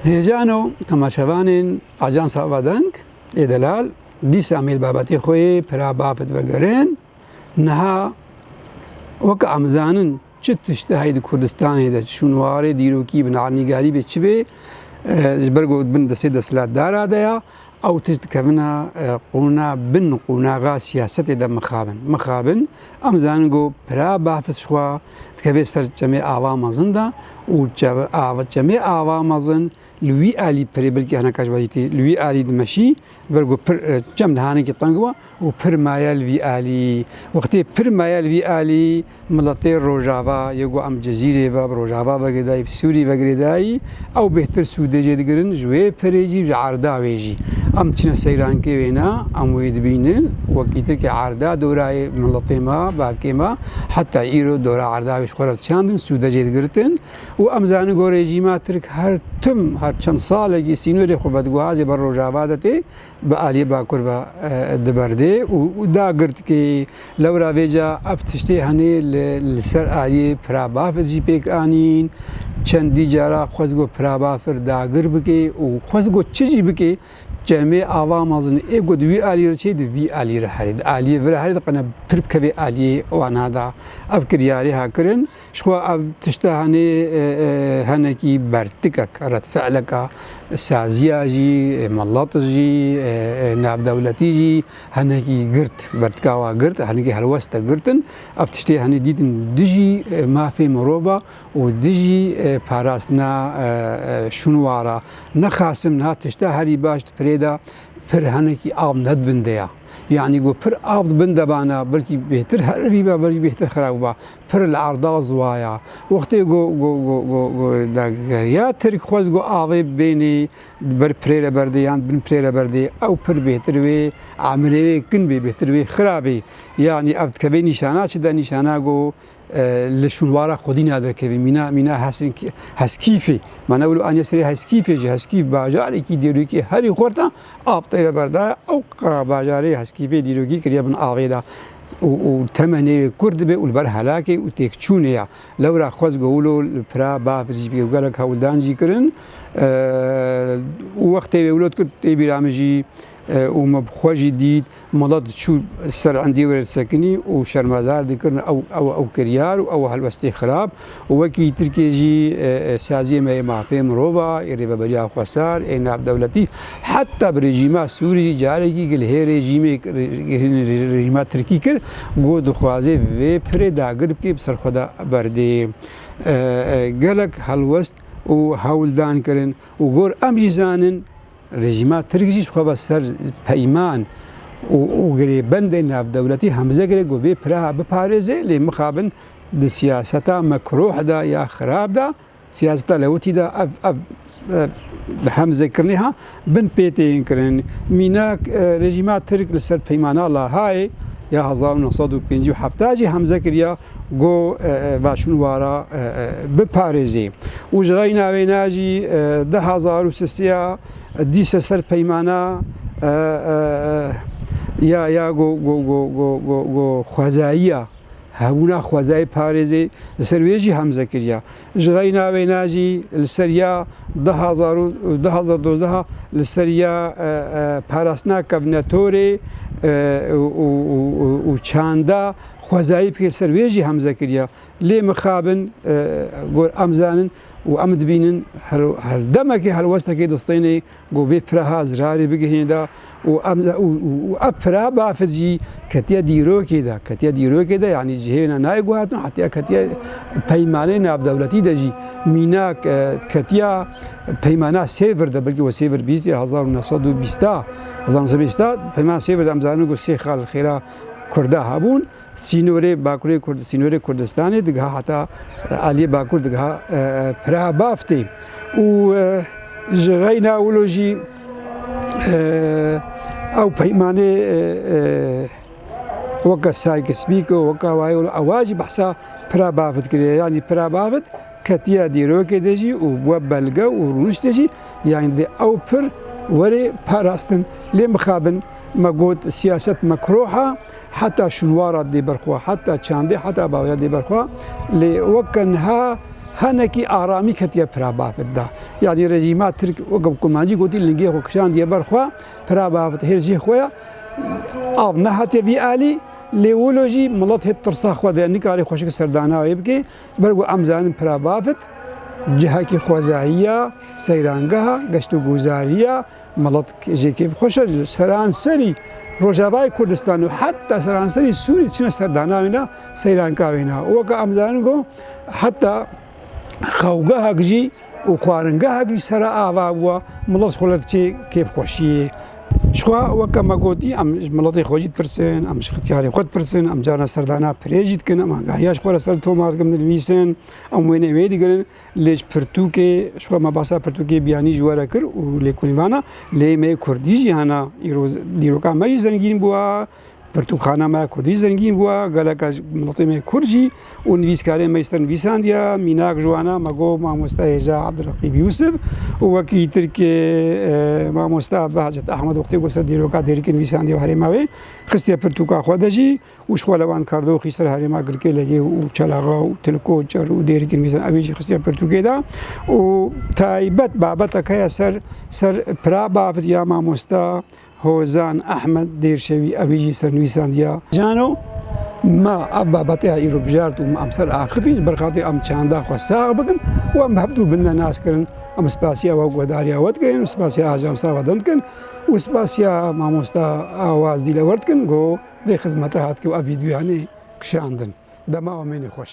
هێجانەوە تەماشەوانên ئاژانسا ئاوادەنگ ئێدەلال دیسا مێلبابەتی خۆی پرا بافت بەگەڕێن نەها وەکە ئەمزانن چ تشتە هەیدی کوردستانێدا شونوارێ دیرۆکی بناڕنیگاری بێ چ بێ ji ber got bin destê desthilatdara de ya ew tişt dikevina qûna bin qûnaxa siyasetê de mixabin em zanin got pira bafis xwe dikeve ser cemê ava mezin de û cemê ava mezin li wî alî pirê belkî hineka ji wezîtî li wî alî dimeşî ber got pir cem dihanekî teng bû û pir maye li wî alî wextê pir maye li wî alî miletê Rojava yê got em Cezîrê ve bi Rojava vegirêdayî bi Sûrî vegirêdayî ew bêhtir sûdê jê digirin ji wê pirê jî ji arda wê jî em çîne seyrankê wêne em wê dibînin wekîtirkê arda dorayê miletê me bavkê me heta îro dora arda wê ji xwe re diçandin sûde jê digirtin û em zanin got rejîma Tirk her tim her çend salekî sînorê xwe vediguhazê ber Rojava de tê bi aliyê bakur ve diberdê û dagirt ki lewra vêca ev tiştê henê li ser aliyê pira bafir jî pêk anîn çendî cara xwez got pira bafir dagir bike û xwez got çi jî bike cemê ava mezin ê got wî alî re çê di wî alî re herê di aliyê vir herê diqine pir bikeve aliyê wana da ev kiryarî hakirin ji xwe ev tişta henê henekî bertikek redfe'leka saziya jî melet jî navdewletî jî henekî girt bertikawa girt henekî helwest de girtin ev tiştê henê dîtin dijî mafê mirova û dijî parastina şûnwara nexasim niha tişta herî baş di pirê de pir henekî av nedibin de ya yani got pir av dibin de bana belkî bêhtir herî be belkî bêhtir xirab be pir li arda ziwaya wextê dageriya Tirk xwez got avê bênê ber pirê re berdê yan bin pirê re berdê ew pir bêhtir wê amirê wê kin bê bêhtir wê xirabê yani ev dikeve nîşana çi de nîşana got li şûnwara xwedî nadirkeve mîna heskîfê mana wilo aniya serê heskîfê jî heskîf bajarekî dîrokî herî xwarta av tê re berdaya ew bajarê heskîfê dîrokî kiriye bin avê da û temenê Kurd dibe û li ber helakê û têkçûnê ya lewra xwez got wilo li pira bafir jî bike gelek hewildan jî kirin û wextê wê wilo dikir tê bîra min jî û me bi xwe jî dît melet çû ser endê were sekinî û şermezar dikirin ew kiryar û ew helwestê xirab û wekî Tirkiye jî saziyê me ê mafê mirova ê rêveberiya xwesar ê navdewletî heta bi rejîma Sûrî jî carekî gilhê rejîma Tirkî kir got dixwaze vê pirê dagir bike bi ser xwe de berdê gelek helwest û hewildan kirin û gor em jî zanin rejîma Tirk jî ji xwe ve ser peyman û girêbendê navdewletî hemzegirê got vê pira biparêze lê mixabin di siyaseta mekruh da ya xirab da siyaseta lewitî da ev bi hemzekirinê ha bin pêteyên kirin mînak rejîma Tirk li ser peymana Lahayê ya 1957 jî hemze kiriya got vaşûnwara biparêzê û ji xeyna wêne jî 2003 dîse ser peymana ya got xwezayiya hebûna xwezayê parêzê li ser wê jî hemze kiriya ji xeyna wêne jî li ser ya 2012 li ser ya parastina kabnetorê û çanda xwezayî bike ser wê jî hemze kiriya lê mixabin got em zanin û em dibînin her demekê helwestekê distênê got vê pira zirarê bigihîne da û ev pira bafir jî ketiye dîrokê de yani ji hêvîna nayê guhatin hetiya ketiye peymanê navdewletî de jî mînak ketiya peymana sêvir de belkî we sêvir bîst ya 1920 peyman sêvir de em zanin got sê xal xêra Kurda hebûn sînorê bakurê sînorê Kurdistanê digiha heta aliyê bakur digiha pira baf tê û ji xeyna wilo jî ew peymanê weke Sykes-Picot weka wayê ewa jî behsa pira bafit kiriye yanî pira bafit ketiya dîrokê de jî û we belge û rûniştê jî yani vê ew pir werê parastin lê mixabin me got siyaset mekruha heta şûnwara dê berxwe heta çandê heta bawiya dê berxwe lê weke niha هەنێکی ئارامی کەتیە پرابافتدا یعنی ڕێژیما ترک وەکە کومانجی گوتی لنگێ خۆ کشان دیە بەرخوا پرابافت هێرجی خۆیە ئاو نەهاتێ بیئالی لێوۆلۆژی مڵەت هێت ترسا خوا دەیە نیکاری خۆشک سەرداناوی بکەی بەرگو ئەمزانن پرابافت جهەکی خۆزاییە سەیرانگەها گەشت و گوزاریە مەڵەت ژێکی خۆشە سەرانسەری ڕۆژاوای کوردستان و حتا سەرانسەری سووری چنە سەرداناوینە سەیرانکاوینە وەکە ئەمزانن گۆ حتا خەوگەهەکژی و خواردنگەهەکی سەرە ئاوا بووە مڵەت خۆڵەت چێ کێفخۆشیە شخوا وەکە مەگوتی ئەم مڵەتی خۆشیت پرسن ئەم شختیاری خۆت پرسن ئەم جارە سەردانا پرێژیت کن ئەم ئاگاهیاش خۆرە سەر تۆماتکەم نویسن ئەم وێنێ وێ دیگرن لێج پرتوکێ شخوا مەباسا پرتوکێ بیانی ژوەرە کرد و لێکۆنیوانە لێمێ کوردیژی هەنا دیرۆکامەژی زەنگین بووە پرتوخانەمە کوردی زەنگین بووە گەلەکە مڵەتێمێ کورجی و نویسکارێ مەیستەر نویساندیە میناک جوانە مەگۆ مامۆستا هێژا عەبدولڕەقیب یوسف و وەکی ترکێ مامۆستا بەهەجەت ئەحمەد وەختێ گۆسەر دیرۆکا دێریکە نویساندی و هەرێماوێ خستیە پرتوکا خۆ دەژی و شخوا لەوان کاردەوە خیسەر هەرێما گرکێ لەگێ و چەلاغا و تلکۆ و جەر و دێریکە نویسان ئەوێژی خستیە پرتوکێدا و تایبەت بابەتەکەیە سەر پرابافت یا مامۆستا هۆزان ئەحمەد دێرشەوی ئەویژی سەرنویساندیە جانۆ ما ئەم بابەتەیە ئیرۆ بژارد و ئەم سەر ئاخفین بەرخاتی ئەم چاندا خۆ ساغ بکەن و ئەم هەفتوو بنە ناسکردن ئەم سپاسیەوە گۆداریاوەتکەین و سپاسیا ئاژانساوە دەنکەن و سپاسیا مامۆستا ئاوازدی لەوەردکن گۆ بێ خزمەتە هاتکە و ئەڤیدیویانەی کشاندن دەما ئەمێنی خۆش